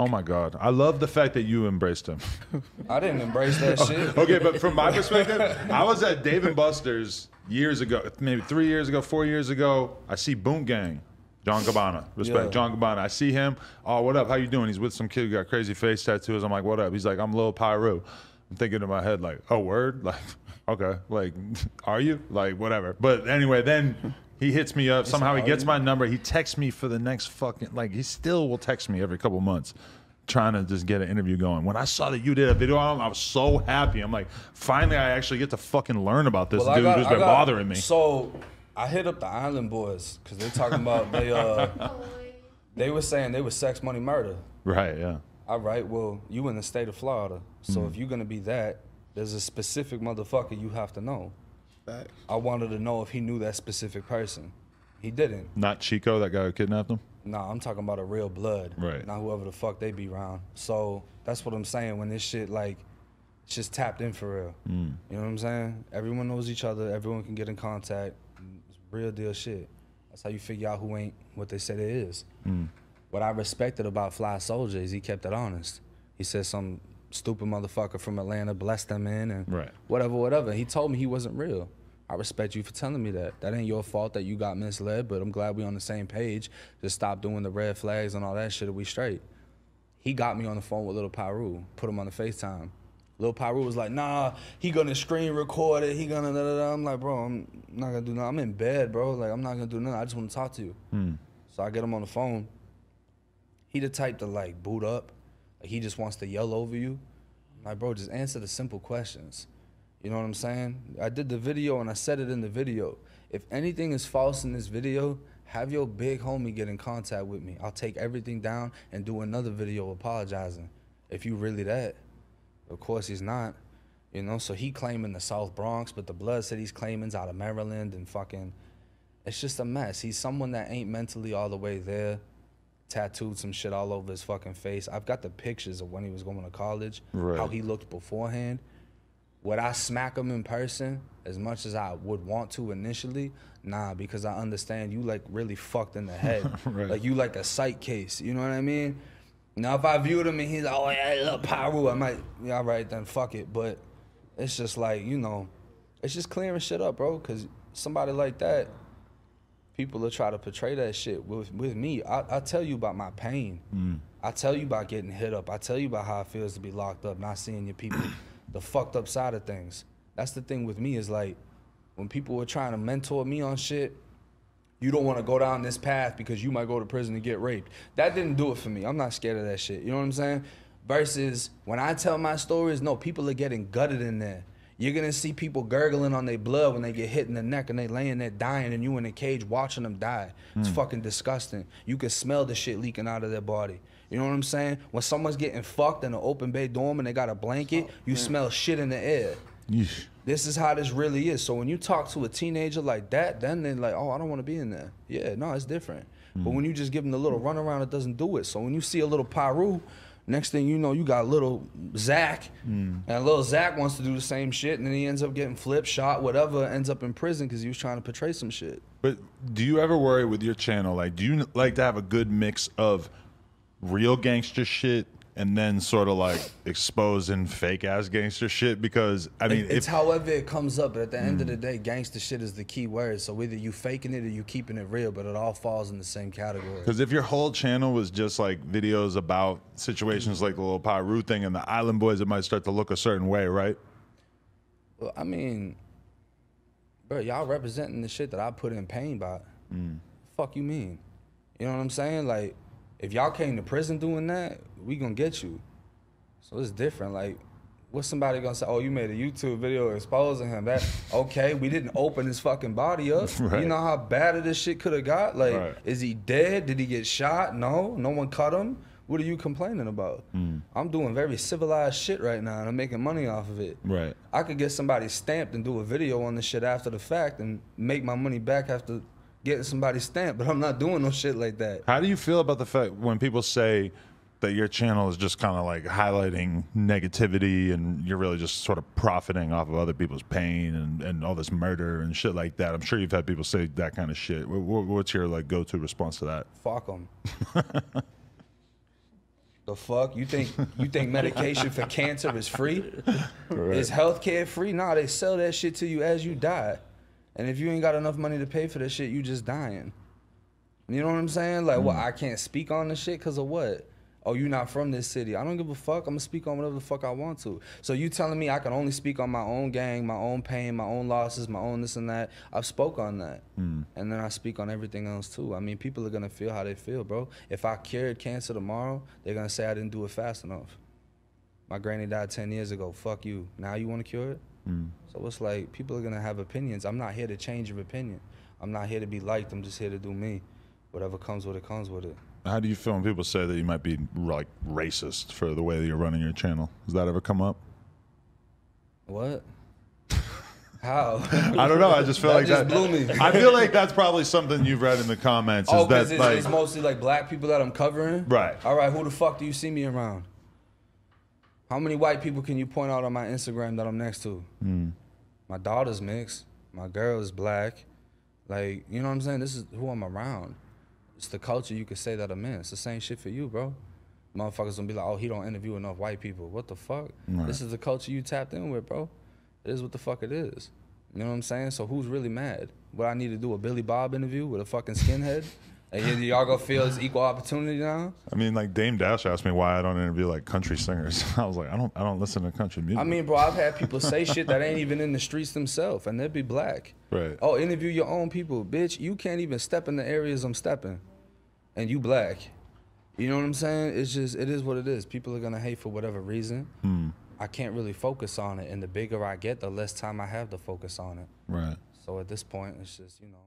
Oh my God. I love the fact that you embraced him. I didn't embrace that shit. Okay, but from my perspective, I was at Dave & Buster's years ago, maybe 3 years ago, 4 years ago. I see Boom Gang, John Cabana. Respect, John Cabana. I see him. Oh, what up? How you doing? He's with some kid who got crazy face tattoos. I'm like, what up? He's like, I'm Lil PIRU. I'm thinking in my head, like, oh, word? Like, okay. Like, are you? Like, whatever. But anyway, then he hits me up. Somehow he gets my number. He texts me for the next fucking, like, he still will text me every couple months trying to just get an interview going. When I saw that you did a video on him, I was so happy. I'm like, finally, I actually get to fucking learn about this dude who's been bothering me. So I hit up the Island Boys because they're talking about they were saying they was sex, money, murder. Right, yeah. All right, well, you in the state of Florida. So if you're going to be that, there's a specific motherfucker you have to know. I wanted to know if he knew that specific person. He didn't. Not Chico, that guy who kidnapped him? Nah, I'm talking about a real blood. Right. Not whoever the fuck they be around. So that's what I'm saying when this shit, like, it's just tapped in for real. You know what I'm saying? Everyone knows each other. Everyone can get in contact. It's real deal shit. That's how you figure out who ain't what they say they is. What I respected about Fly Soldier is he kept it honest. He said some stupid motherfucker from Atlanta blessed them in and whatever. He told me he wasn't real. I respect you for telling me that. That ain't your fault that you got misled, but I'm glad we on the same page. Just stop doing the red flags and all that shit and we straight. He got me on the phone with Lil PIRU, put him on the FaceTime. Lil PIRU was like, nah, he gonna screen record it, he gonna da-da-da. I'm like, bro, I'm not gonna do nothing. I'm in bed, bro. Like, I'm not gonna do nothing. I just wanna talk to you. So I get him on the phone. He the type to, like, boot up. Like, he just wants to yell over you. I'm like, bro, just answer the simple questions. You know what I'm saying? I did the video and I said it in the video. If anything is false in this video, have your big homie get in contact with me. I'll take everything down and do another video apologizing. If you really that. Of course he's not. You know, so he claiming the South Bronx, but the blood said he's claiming's out of Maryland and fucking, it's just a mess. He's someone that ain't mentally all the way there. Tattooed some shit all over his fucking face. I've got the pictures of when he was going to college, how he looked beforehand. Would I smack him in person as much as I would want to initially? Nah, because I understand you, like, really fucked in the head. Like, you like a psych case, you know what I mean? Now, if I viewed him and he's like, oh, yeah, look, PIRU, I might, yeah, all right, then fuck it. But it's just like, you know, it's just clearing shit up, bro, because somebody like that, people will try to portray that shit with me. I tell you about my pain. I tell you about getting hit up. I tell you about how it feels to be locked up, not seeing your people, the fucked up side of things. That's the thing with me is, like, when people were trying to mentor me on shit, you don't want to go down this path because you might go to prison and get raped. That didn't do it for me. I'm not scared of that shit. You know what I'm saying? Versus when I tell my stories, no, people are getting gutted in there. You're going to see people gurgling on their blood when they get hit in the neck and they laying there dying and you in a cage watching them die. It's fucking disgusting. You can smell the shit leaking out of their body. You know what I'm saying? When someone's getting fucked in an open bay dorm and they got a blanket, you smell shit in the air. This is how this really is. So when you talk to a teenager like that, then they're like, oh, I don't want to be in there. Yeah, no, it's different. But when you just give them the little runaround, it doesn't do it. So when you see a little PIRU, next thing you know, you got little Zach, and little Zach wants to do the same shit, and then he ends up getting flipped, shot, whatever, ends up in prison because he was trying to portray some shit. But do you ever worry with your channel, like, do you like to have a good mix of real gangster shit and then sort of like exposing fake ass gangster shit? Because I mean, it's however it comes up, but at the end of the day, gangster shit is the key word. So either you faking it or you keeping it real, but it all falls in the same category. Because if your whole channel was just like videos about situations like the little PIRU thing and the Island Boys, it might start to look a certain way, right? Well, I mean, bro, y'all representing the shit that I put in pain by. Fuck you mean? You know what I'm saying? Like, if y'all came to prison doing that, we gonna get you. So it's different. Like, what's somebody gonna say? Oh, you made a YouTube video exposing him. That okay? We didn't open his fucking body up. You know how bad this shit could have got. Like, is he dead? Did he get shot? No, no one cut him. What are you complaining about? I'm doing very civilized shit right now, and I'm making money off of it. I could get somebody stamped and do a video on this shit after the fact and make my money back after getting somebody stamped, but I'm not doing no shit like that. How do you feel about the fact when people say that your channel is just kind of like highlighting negativity and you're really just sort of profiting off of other people's pain and all this murder and shit like that? I'm sure you've had people say that kind of shit. What's your like go-to response to that? Fuck them. The fuck? You think medication for cancer is free? Is healthcare free? Nah, they sell that shit to you as you die. And if you ain't got enough money to pay for that shit, you just dying. You know what I'm saying? Like, what, I can't speak on this shit because of what? Oh, you not from this city. I don't give a fuck. I'm gonna speak on whatever the fuck I want to. So you telling me I can only speak on my own gang, my own pain, my own losses, my own this and that. I've spoke on that. And then I speak on everything else too. I mean, people are gonna feel how they feel, bro. If I cured cancer tomorrow, they're gonna say I didn't do it fast enough. My granny died 10 years ago. Fuck you. Now you wanna cure it? So it's like, people are gonna have opinions. I'm not here to change your opinion. I'm not here to be liked. I'm just here to do me. Whatever comes with it, comes with it. How do you feel when people say that you might be like racist for the way that you're running your channel? Has that ever come up? What? How? I don't know. I just feel like just that blew me. I feel like that's probably something you've read in the comments. Oh, is that because like, it's mostly like black people that I'm covering? Right. All right, who the fuck do you see me around? How many white people can you point out on my Instagram that I'm next to? My daughter's mixed. My girl is black. Like, you know what I'm saying? This is who I'm around. It's the culture you could say that I'm in. It's the same shit for you, bro. Motherfuckers gonna be like, oh, he don't interview enough white people. What the fuck? Right. This is the culture you tapped in with, bro. It is what the fuck it is. You know what I'm saying? So who's really mad? What I need to do, a Billy Bob interview with a fucking skinhead? And y'all gonna feel it's equal opportunity now? I mean, like Dame Dash asked me why I don't interview like country singers. I was like, I don't listen to country music. I mean, bro, I've had people say shit that ain't even in the streets themselves, and they'd be black. Right. Oh, interview your own people. Bitch, you can't even step in the areas I'm stepping, and you black. You know what I'm saying? It's just, it is what it is. People are gonna hate for whatever reason. I can't really focus on it, and the bigger I get, the less time I have to focus on it. Right. So at this point, it's just, you know.